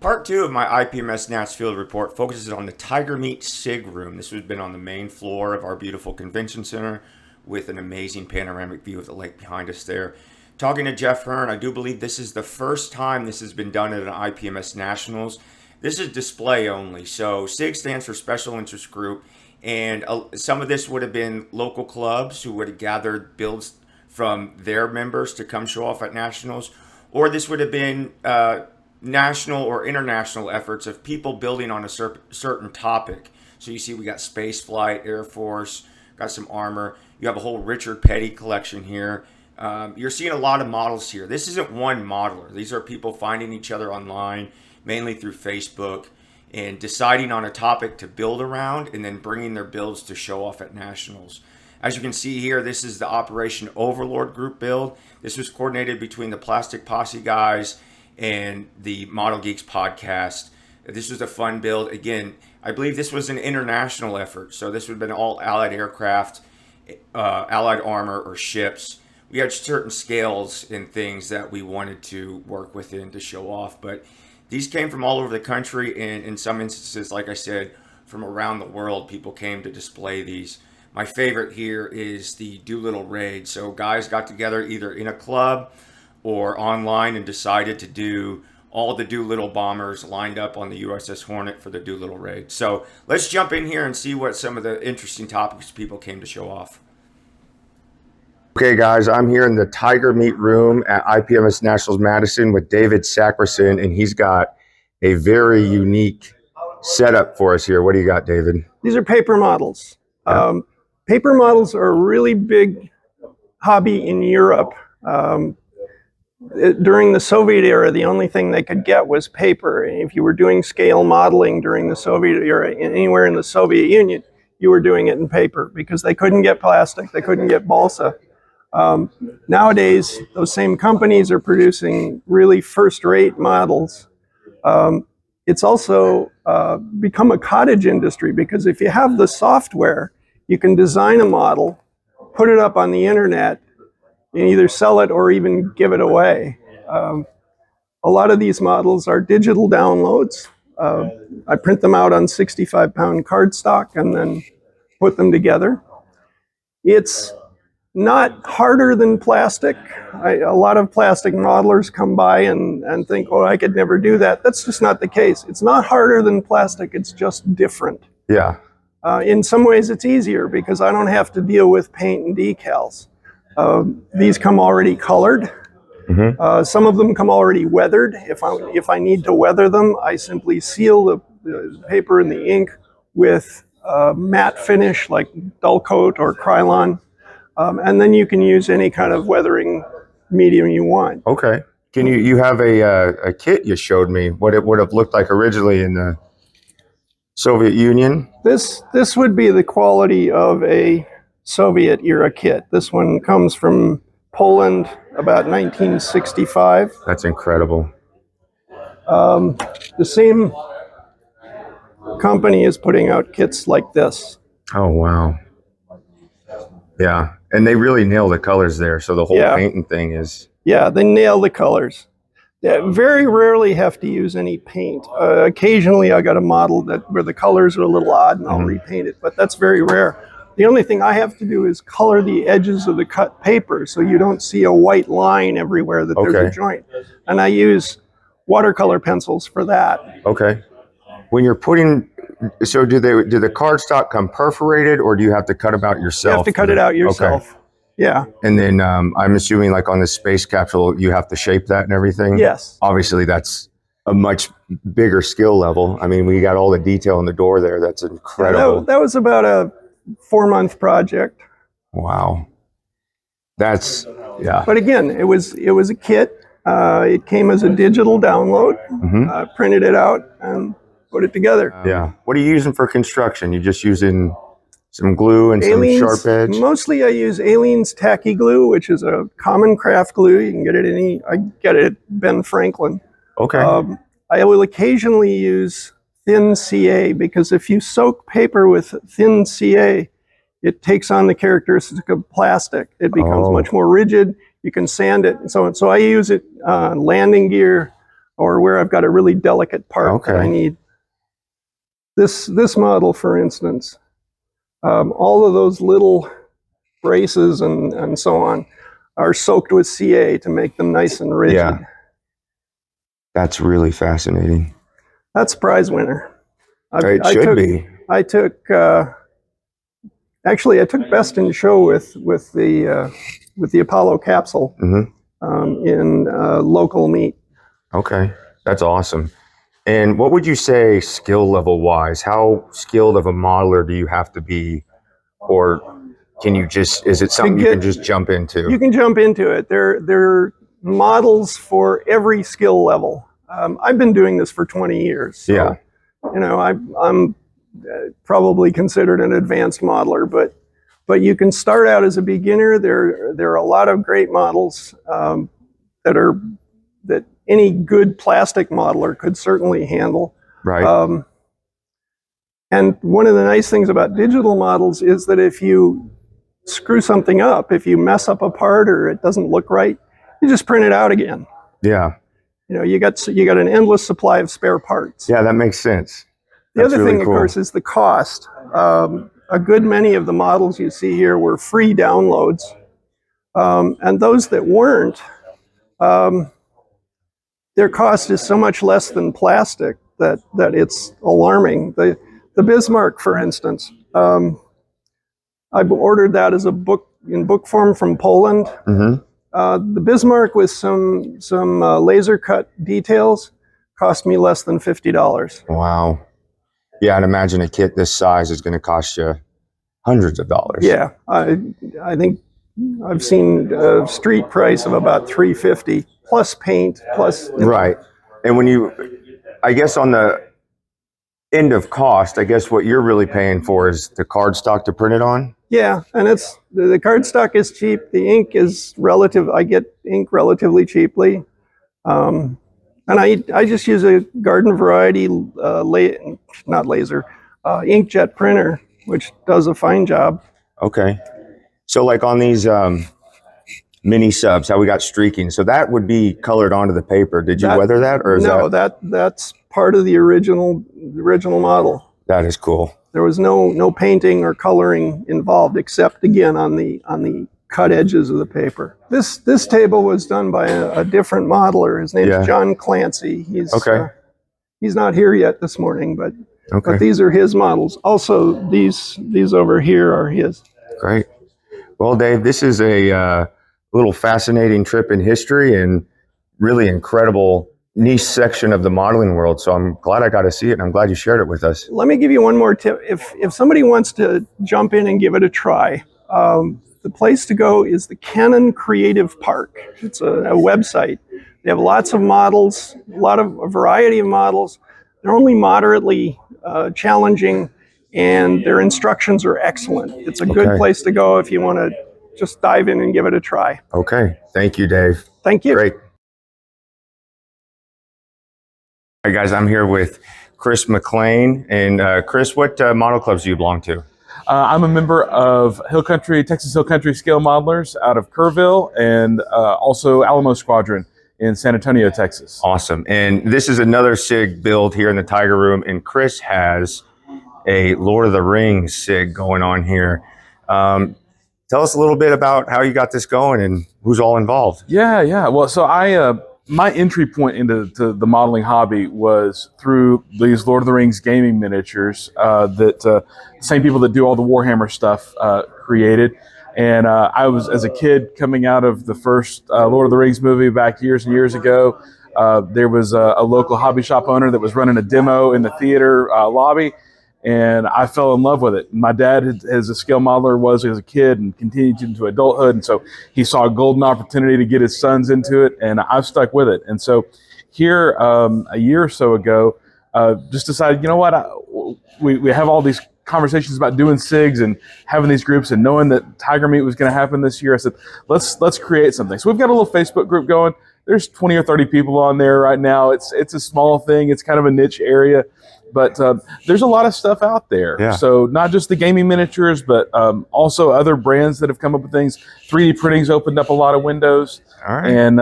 Part two of my IPMS Nats field report focuses on the Tiger Meet Sig room. This has been on the main floor of our beautiful convention center with an amazing panoramic view of the lake behind us there. Talking to Jeff Hearn, I do believe this is the first time this has been done at an IPMS Nationals. This is display only, so SIG stands for Special Interest Group, and some of this would have been local clubs who would have gathered builds from their members to come show off at Nationals, or this would have been national or international efforts of people building on a certain topic. So you see we got space flight, Air Force, got some armor. You have a whole Richard Petty collection here. You're seeing a lot of models here. This isn't one modeler. These are people finding each other online, mainly through Facebook, and deciding on a topic to build around and then bringing their builds to show off at Nationals. As you can see here, this is the Operation Overlord group build. This was coordinated between the Plastic Posse guys and the Model Geeks podcast. This was a fun build. Again, I believe this was an international effort. So this would have been all Allied aircraft, Allied armor, or ships. We had certain scales and things that we wanted to work within to show off. But these came from all over the country, and in some instances, like I said, from around the world, people came to display these. My favorite here is the Doolittle Raid. So guys got together either in a club or online and decided to do all the Doolittle bombers lined up on the USS Hornet for the Doolittle Raid. So let's jump in here and see what some of the interesting topics people came to show off. Okay, guys, I'm here in the Tiger Meet room at IPMS Nationals Madison with David Sacrison, and he's got a very unique setup for us here. What do you got, David? These are paper models. Yeah. Paper models are a really big hobby in Europe. During the Soviet era, the only thing they could get was paper. If you were doing scale modeling during the Soviet era, anywhere in the Soviet Union, you were doing it in paper because they couldn't get plastic, they couldn't get balsa. Nowadays, those same companies are producing really first-rate models. It's also become a cottage industry because if you have the software, you can design a model, put it up on the internet, and either sell it or even give it away. A lot of these models are digital downloads. I print them out on 65-pound cardstock and then put them together. It's not harder than plastic. A lot of plastic modelers come by and think, oh, I could never do that. That's just not the case. It's not harder than plastic, it's just different. Yeah. In some ways it's easier because I don't have to deal with paint and decals. These come already colored. Mm-hmm. Some of them come already weathered. If I need to weather them, I simply seal the paper and the ink with matte finish like dull coat or Krylon. And then you can use any kind of weathering medium you want. Okay. Can you have a kit you showed me, what it would have looked like originally in the Soviet Union? This would be the quality of a Soviet era kit. This one comes from Poland about 1965. That's incredible. The same company is putting out kits like this. Oh, wow. Yeah, and they really nail the colors there. So the whole painting thing is... Yeah, they nail the colors. They very rarely have to use any paint. Occasionally I got a model where the colors are a little odd and I'll repaint it, but that's very rare. The only thing I have to do is color the edges of the cut paper so you don't see a white line everywhere that there's a joint. And I use watercolor pencils for that. Okay. When you're putting... So do the cardstock come perforated, or do you have to cut them out yourself? You have to cut it out yourself. Okay. Yeah. And then I'm assuming like on the space capsule, you have to shape that and everything? Yes. Obviously, that's a much bigger skill level. I mean, we got all the detail in the door there. That's incredible. Yeah, that was about a 4-month project. Wow. That's, yeah. But again, it was a kit. It came as a digital download. Mm-hmm. Printed it out and put it together. Yeah. What are you using for construction? You just using some glue and Aleene's, some sharp edge? Mostly I use Aleene's Tacky Glue, which is a common craft glue. You can get it I get it at Ben Franklin. Okay. I will occasionally use thin CA because if you soak paper with thin CA, it takes on the characteristics of plastic. It becomes much more rigid. You can sand it and so on. So I use it on landing gear. or where I've got a really delicate part that I need. This model, for instance, all of those little braces and so on are soaked with CA to make them nice and rigid. Yeah. That's really fascinating. That's prize winner. It should be. I took actually I took best in show with the Apollo capsule in local meet. Okay, that's awesome. And what would you say skill level wise? How skilled of a modeler do you have to be, or can you just, is it something you can just jump into? You can jump into it. There are models for every skill level. I've been doing this for 20 years. So, yeah. You know, I'm probably considered an advanced modeler, but you can start out as a beginner. There are a lot of great models that any good plastic modeler could certainly handle. Right. And one of the nice things about digital models is that if you screw something up, if you mess up a part or it doesn't look right, you just print it out again. Yeah. You know, you got an endless supply of spare parts. Yeah, that makes sense. The other thing, of course, is the cost. A good many of the models you see here were free downloads, and those that weren't, their cost is so much less than plastic that it's alarming. The Bismarck, for instance, I ordered that as a book in book form from Poland. The Bismarck with some laser cut details cost me less than $50. Wow. Yeah, I'd imagine a kit this size is going to cost you hundreds of dollars. Yeah, I think I've seen a street price of about $350 plus paint plus. Right, and when you, I guess on the end of cost, I guess what you're really paying for is the cardstock to print it on. Yeah, and it's the cardstock is cheap. The ink is relative. I get ink relatively cheaply, and I just use a garden variety not laser inkjet printer, which does a fine job. Okay, so like on these mini subs, how we got streaking, so that would be colored onto the paper. Did you weather that, or is no? That's part of the original model. That is cool. There was no painting or coloring involved, except again on the cut edges of the paper. This table was done by a different modeler. His name is John Clancy. He's not here yet this morning, but these are his models. Also, these over here are his. Great. Well, Dave, this is a little fascinating trip in history and really incredible niche section of the modeling world. So I'm glad I got to see it, and I'm glad you shared it with us. Let me give you one more tip. If somebody wants to jump in and give it a try, the place to go is the Canon Creative Park. It's a website. They have lots of models, a variety of models. They're only moderately challenging, and their instructions are excellent. It's a good place to go if you want to just dive in and give it a try. Okay. Thank you, Dave. Thank you. Great. Hi, guys. I'm here with Chris McLean. And Chris, what model clubs do you belong to? I'm a member of Texas Hill Country Scale Modelers out of Kerrville, and also Alamo Squadron in San Antonio, Texas. Awesome. And this is another SIG build here in the Tiger Room, and Chris has a Lord of the Rings SIG going on here. Tell us a little bit about how you got this going and who's all involved. Yeah. Well, so my entry point into the modeling hobby was through these Lord of the Rings gaming miniatures that the same people that do all the Warhammer stuff created. And I was, as a kid, coming out of the first Lord of the Rings movie back years and years ago. There was a local hobby shop owner that was running a demo in the theater lobby, and I fell in love with it. My dad, as a scale modeler, was as a kid and continued into adulthood, and so he saw a golden opportunity to get his sons into it, and I've stuck with it. And so here, a year or so ago, just decided, you know what, we have all these conversations about doing SIGs and having these groups, and knowing that Tiger Meet was going to happen this year, I said, let's create something. So we've got a little Facebook group going. There's 20 or 30 people on there right now. It's a small thing. It's kind of a niche area. But there's a lot of stuff out there. Yeah. So not just the gaming miniatures, but also other brands that have come up with things. 3D printing's opened up a lot of windows. All right. And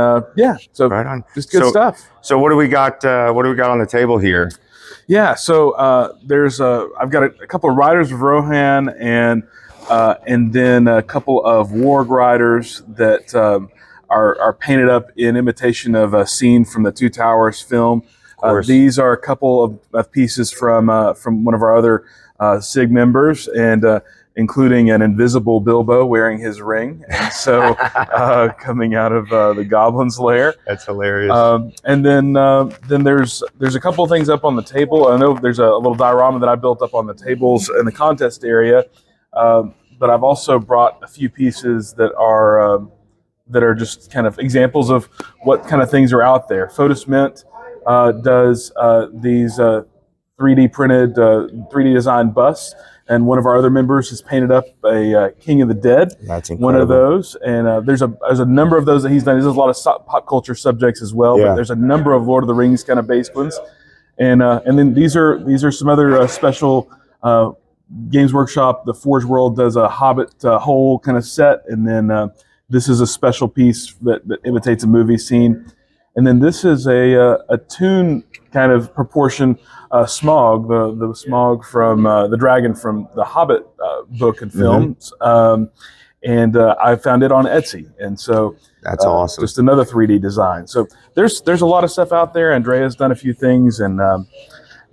so Right on. just good stuff. So what do we got? What do we got on the table here? Yeah. So I've got a couple of Riders of Rohan and then a couple of Warg Riders that are painted up in imitation of a scene from the Two Towers film. These are a couple of pieces from one of our other SIG members, and including an invisible Bilbo wearing his ring, and so coming out of the Goblin's lair. That's hilarious. And then there's a couple of things up on the table. I know there's a little diorama that I built up on the tables in the contest area, but I've also brought a few pieces that are just kind of examples of what kind of things are out there. Photos Mint does these 3D printed, 3D designed busts, and one of our other members has painted up a King of the Dead. That's incredible. One of those, and there's a number of those that he's done. He does a lot of pop culture subjects as well, but there's a number of Lord of the Rings kind of based ones, and then these are some other special. Games Workshop, the Forge World does a Hobbit whole kind of set, and then this is a special piece that imitates a movie scene. And then this is a toon kind of proportion Smog, the Smog from the dragon from the Hobbit book and films. And I found it on Etsy. And so that's awesome. Just another 3D design. So there's a lot of stuff out there. Andrea's done a few things, and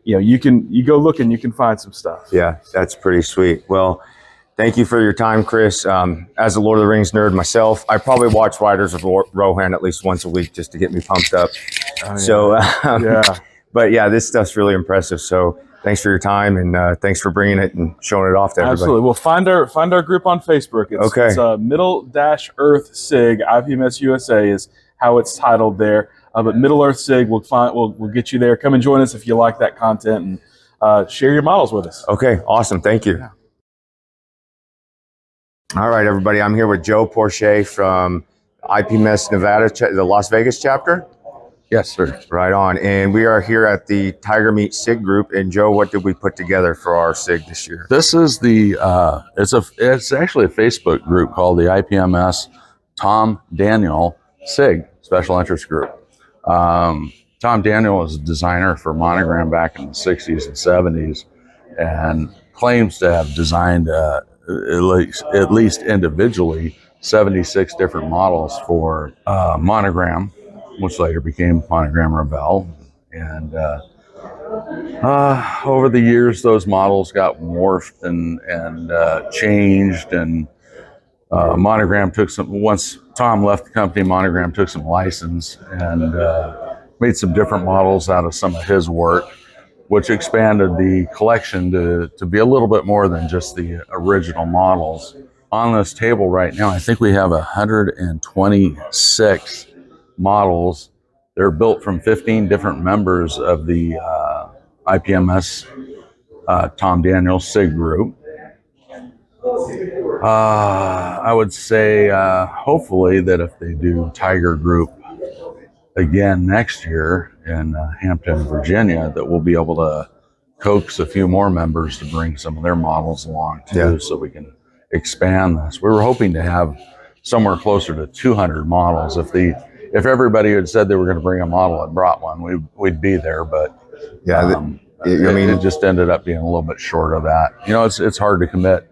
you go look and you can find some stuff. Yeah, that's pretty sweet. Well, thank you for your time, Chris. As a Lord of the Rings nerd myself, I probably watch Riders of Rohan at least once a week just to get me pumped up. Oh, yeah. So, but yeah, this stuff's really impressive. So thanks for your time, and thanks for bringing it and showing it off to everybody. Absolutely. Well, find our group on Facebook. It's Middle-Earth SIG, IPMS USA is how it's titled there. But Middle Earth SIG, we'll get you there. Come and join us if you like that content, and share your models with us. Okay, awesome. Thank you. Yeah. All right, everybody. I'm here with Joe Porche from IPMS Nevada, the Las Vegas chapter. Yes, sir. Right on. And we are here at the Tiger Meet Sig group. And Joe, what did we put together for our SIG this year? This is it's actually a Facebook group called the IPMS Tom Daniel SIG Special Interest Group. Tom Daniel was a designer for Monogram back in the 60s and 70s, and claims to have designed at least individually 76 different models for Monogram, which later became Monogram Rebelle. And over the years, those models got morphed and changed, and Monogram took once Tom left the company, Monogram took some license and made some different models out of some of his work, which expanded the collection to be a little bit more than just the original models. On this table right now, I think we have 126 models. They're built from 15 different members of the IPMS Tom Daniel SIG group. I would say hopefully that if they do Tiger Group again next year in Hampton, Virginia, that we'll be able to coax a few more members to bring some of their models along too, so we can expand this. We were hoping to have somewhere closer to 200 models. If everybody had said they were going to bring a model and brought one, we'd be there. But it just ended up being a little bit short of that. It's hard to commit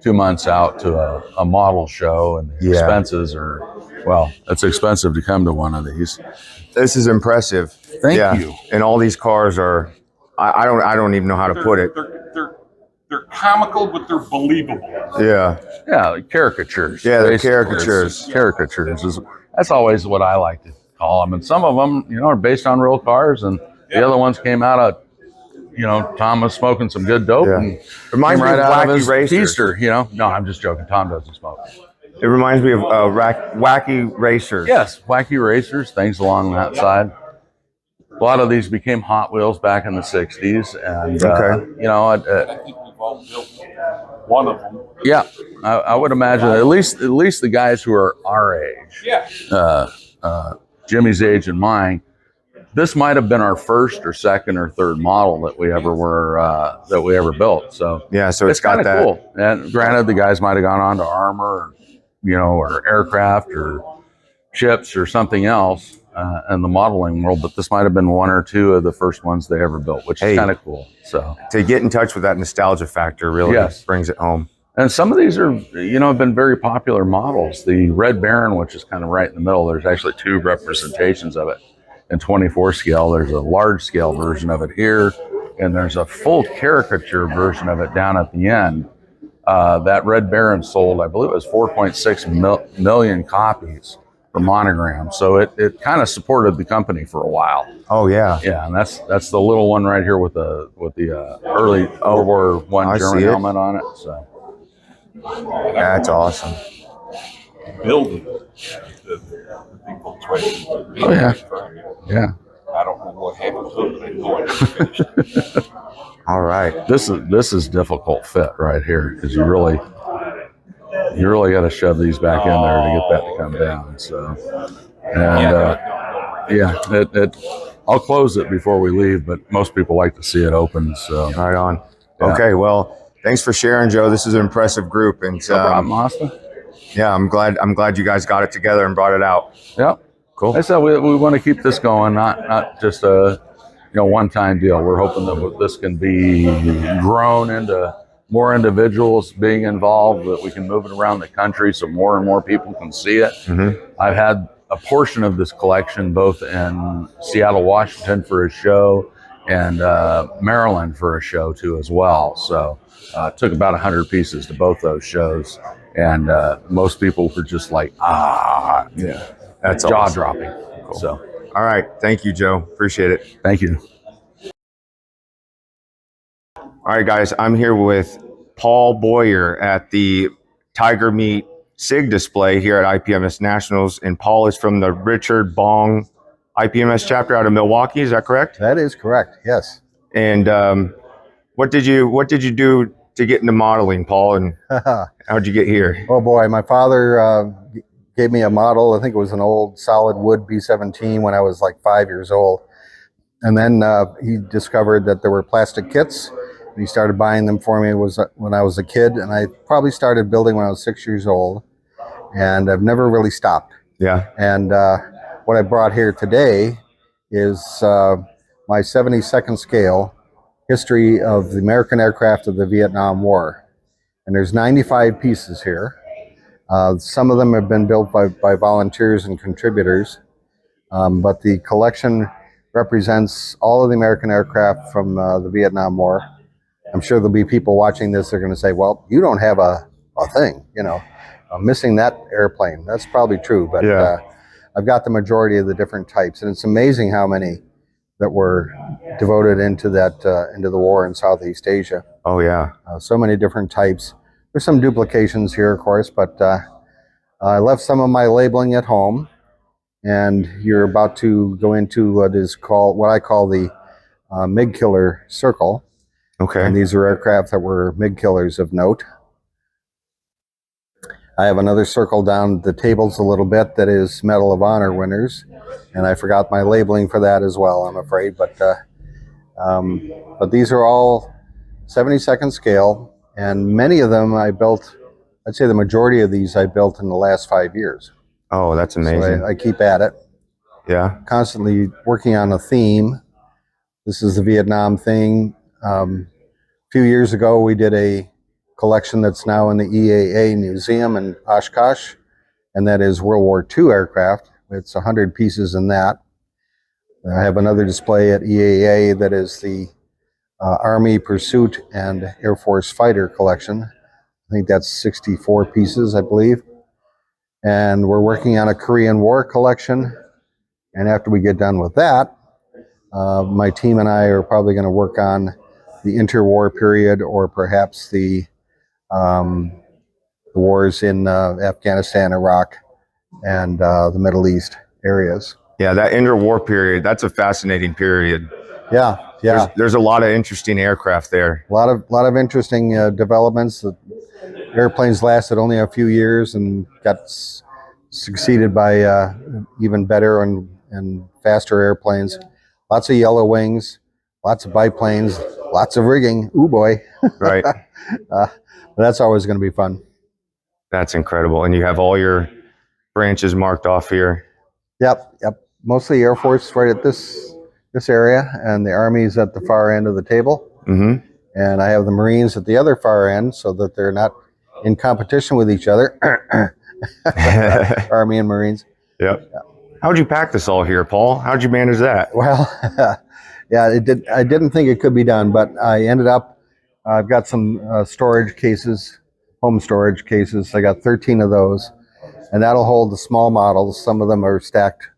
2 months out to a model show, and the expenses it's expensive to come to one of these. This is impressive. Thank you. And all these cars are, I don't even know how to put it. They're comical, but they're believable. Yeah. Yeah, like caricatures. Yeah, they're caricatures. Caricatures that's always what I like to call them. And some of them, are based on real cars, and the other ones came out of, Tom was smoking some good dope and reminds me of Wacky Racers. Teaster, No, I'm just joking. Tom doesn't smoke. It reminds me of Wacky Racers. Yes, Wacky Racers, things along that side. A lot of these became Hot Wheels back in the 60s. And, I think we've all built one of them. Yeah, I would imagine at least the guys who are our age. Yeah. Jimmy's age and mine this might have been our first or second or third model that we ever built. So Yeah, so it's got kind of that. cool. And granted, the guys might have gone on to armor, or, or aircraft or ships or something else in the modeling world, but this might have been one or two of the first ones they ever built, which is kind of cool. So to get in touch with that nostalgia factor really brings it home. And some of these are, have been very popular models. The Red Baron, which is kind of right in the middle, there's actually two representations of it in 24 scale. There's a large scale version of it here, and there's a full caricature version of it down at the end. That Red Baron sold, I believe it was 4.6 million copies for Monogram. So it kind of supported the company for a while. Oh yeah. Yeah, and that's the little one right here with the early World War I German helmet on it. So that's awesome. Building the people twisted. Oh yeah. Yeah. I don't know what happened to it, but I know it's finished. All right. This is difficult fit right here, because you really got to shove these back in there to get that to come down. So, and I'll close it before we leave, but most people like to see it open. So right on. Yeah. Okay, well, thanks for sharing, Joe. This is an impressive group, and no problem, Austin. Yeah, I'm glad you guys got it together and brought it out. Yep. Cool. I said we want to keep this going, not just a one-time deal. We're hoping that this can be grown into more individuals being involved, that we can move it around the country so more and more people can see it. Mm-hmm. I've had a portion of this collection both in Seattle, Washington for a show, and Maryland for a show too as well. So it took about 100 pieces to both those shows, and most people were just like, yeah, that's jaw-dropping. Cool. So, all right, thank you, Joe. Appreciate it. thank you. All right, guys, I'm here with Paul Boyer at the Tiger Meet Sig display here at IPMS Nationals, and Paul is from the Richard Bong IPMS chapter out of Milwaukee. Is that correct? That is correct. Yes. And what did you do to get into modeling, Paul? And how'd you get here? Oh boy, my father gave me a model. I think it was an old solid wood B-17 when I was like 5 years old, and then he discovered that there were plastic kits. And he started buying them for me. It was when I was a kid, and I probably started building when I was 6 years old, and I've never really stopped. Yeah. And what I brought here today is my 72nd scale history of the American aircraft of the Vietnam War. And there's 95 pieces here. Some of them have been built by volunteers and contributors, but the collection represents all of the American aircraft from the Vietnam War. I'm sure there'll be people watching this, they're going to say, well, you don't have a thing, missing that airplane. That's probably true, but yeah. I've got the majority of the different types, and it's amazing how many that were devoted into the war in Southeast Asia. Oh yeah. So many different types. There's some duplications here, of course, but I left some of my labeling at home, and you're about to go into what I call the MiG killer circle. Okay. And these are aircraft that were MiG killers of note. I have another circle down the tables a little bit that is Medal of Honor winners, and I forgot my labeling for that as well, I'm afraid. But these are all 72nd scale, and many of them I built. I'd say the majority of these I built in the last 5 years. Oh, that's amazing. So I keep at it. Yeah. Constantly working on a theme. This is the Vietnam thing. A few years ago, we did a collection that's now in the EAA Museum in Oshkosh, and that is World War II aircraft. It's 100 pieces in that. I have another display at EAA that is the Army Pursuit and Air Force Fighter collection. I think that's 64 pieces, I believe. And we're working on a Korean War collection. And after we get done with that, my team and I are probably going to work on the interwar period, or perhaps the wars in Afghanistan, Iraq, and the Middle East areas. Yeah, that interwar period, that's a fascinating period. Yeah, yeah. There's a lot of interesting aircraft there. A lot of interesting developments. The airplanes lasted only a few years and got succeeded by even better and faster airplanes. lots of yellow wings, lots of biplanes, lots of rigging. Ooh boy. Right. But that's always going to be fun. That's incredible. And you have all your branches marked off here. Yep. Mostly Air Force right at this area, and the Army's at the far end of the table. Mm-hmm. And I have the Marines at the other far end so that they're not in competition with each other. Army and Marines. Yep. How'd you pack this all here, Paul? How'd you manage that? Well, yeah, I didn't think it could be done, but I ended up, I've got some storage cases, home storage cases. I got 13 of those, and that'll hold the small models. Some of them are stacked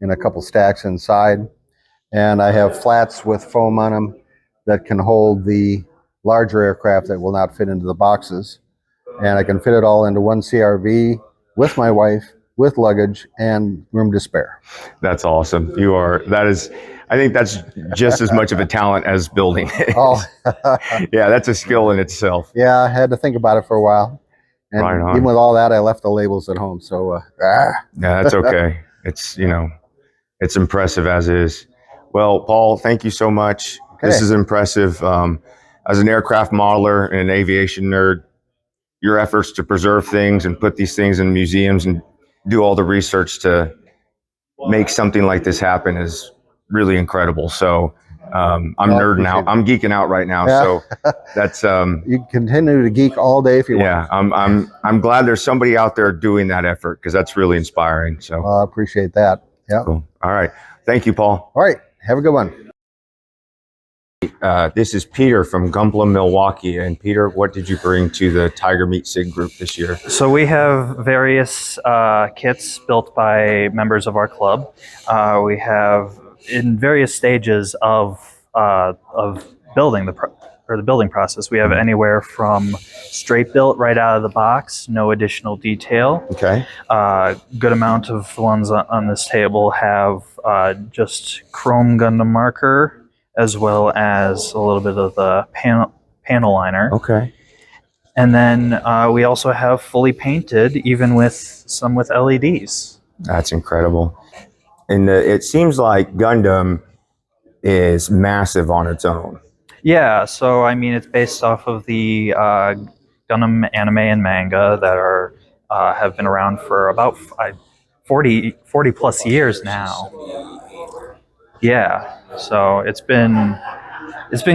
in a couple stacks inside. And I have flats with foam on them that can hold the larger aircraft that will not fit into the boxes. And I can fit it all into one CRV with my wife, with luggage and room to spare. That's awesome. I think that's just as much of a talent as building it. Oh, Yeah, that's a skill in itself. yeah, I had to think about it for a while. And Right on. even with all that, I left the labels at home. So, Yeah, that's okay. It's, it's impressive as is. Well, Paul, thank you so much. Okay. This is impressive. As an aircraft modeler and an aviation nerd, your efforts to preserve things and put these things in museums and do all the research to make something like this happen is really incredible. So I'm nerding out. I'm geeking out right now. Yeah. So that's you can continue to geek all day if you yeah. want. I'm glad there's somebody out there doing that effort because that's really inspiring. So I appreciate that. Yeah. cool. All right. Thank you, Paul. All right. Have a good one. This is Peter from Gundam, Milwaukee. And Peter, what did you bring to the Tiger Meet Sig group this year? So we have various kits built by members of our club. We have in various stages of building the building process. We have anywhere from straight built right out of the box, no additional detail. Okay. Good amount of the ones on this table have just chrome Gundam marker, as well as a little bit of the panel liner. Okay. And then we also have fully painted, even with some with LEDs. That's incredible. And it seems like Gundam is massive on its own. Yeah, so I mean, it's based off of the Gundam anime and manga that are have been around for about 40 plus years now. Yeah, so it's been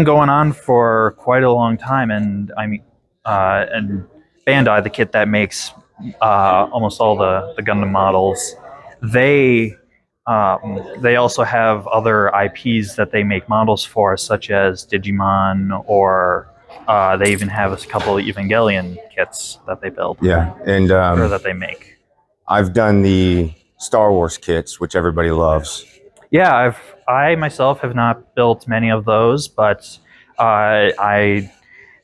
going on for quite a long time, and I mean, and Bandai, the kit that makes almost all the Gundam models, they also have other IPs that they make models for, such as Digimon, or they even have a couple of Evangelion kits that they build. Yeah, and or that they make. I've done the Star Wars kits, which everybody loves. Yeah, I myself have not built many of those, but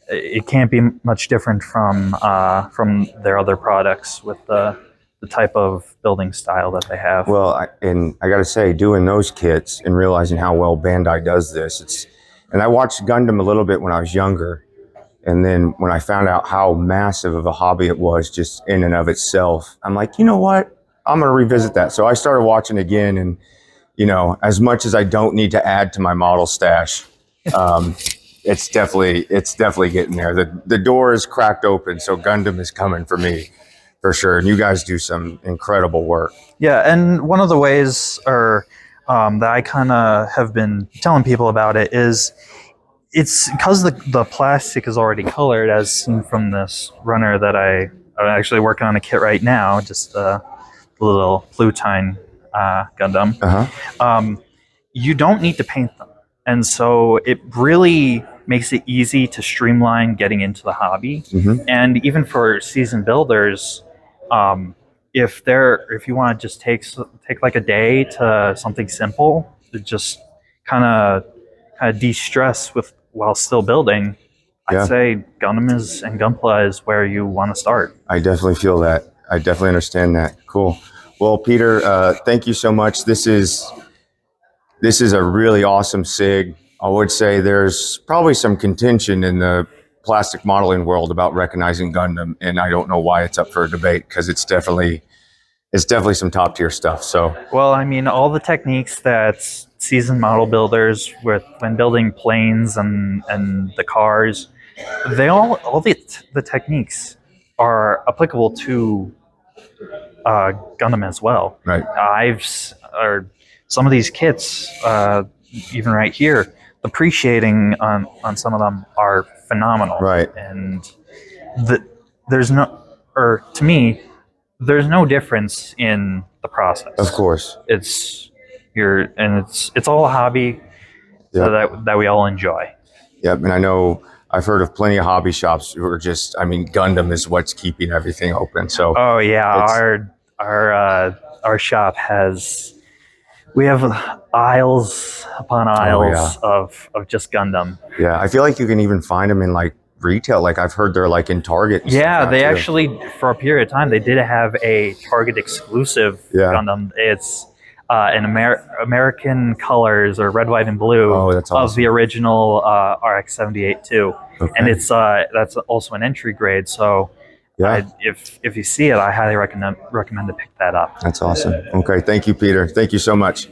it can't be much different from their other products with the type of building style that they have. Well, I got to say, doing those kits and realizing how well Bandai does this, and I watched Gundam a little bit when I was younger, and then when I found out how massive of a hobby it was just in and of itself, I'm like, you know what? I'm going to revisit that. So I started watching again, and as much as I don't need to add to my model stash, it's definitely getting there. The door is cracked open, so Gundam is coming for me, for sure. And you guys do some incredible work. Yeah, and one of the ways that I kind of have been telling people about it is it's because the plastic is already colored, as seen from this runner that I'm actually working on a kit right now, just a little Plutine Gundam. Uh-huh. You don't need to paint them. And so it really makes it easy to streamline getting into the hobby. Mm-hmm. And even for seasoned builders, if you want to just take like a day to something simple to just kind of de-stress while still building, Yeah. I'd say Gundam and Gunpla is where you want to start. I definitely feel that. I definitely understand that. Cool. Well, Peter, thank you so much. This is a really awesome SIG. I would say there's probably some contention in the plastic modeling world about recognizing Gundam, and I don't know why it's up for a debate, because it's definitely some top tier stuff. So, Well, I mean, all the techniques that seasoned model builders when building planes and the cars. They all the techniques are applicable to Gundam as well. Right. Or some of these kits, even right here, the pre-shading on some of them are phenomenal. Right. And there's no, or to me, there's no difference in the process. Of course. It's it's all a hobby, so that we all enjoy. Yep, and I know I've heard of plenty of hobby shops who are just, I mean, Gundam is what's keeping everything open. So oh yeah, our shop we have aisles upon aisles of just Gundam. Yeah, I feel like you can even find them in like retail. Like I've heard they're like in Target. And yeah, they too. actually, for a period of time, they did have a Target exclusive Gundam. It's American colors, or red, white, and blue of the original RX-78 too. Okay. And it's that's also an entry grade. So if you see it, I highly recommend to pick that up. That's awesome. Okay, thank you, Peter. Thank you so much.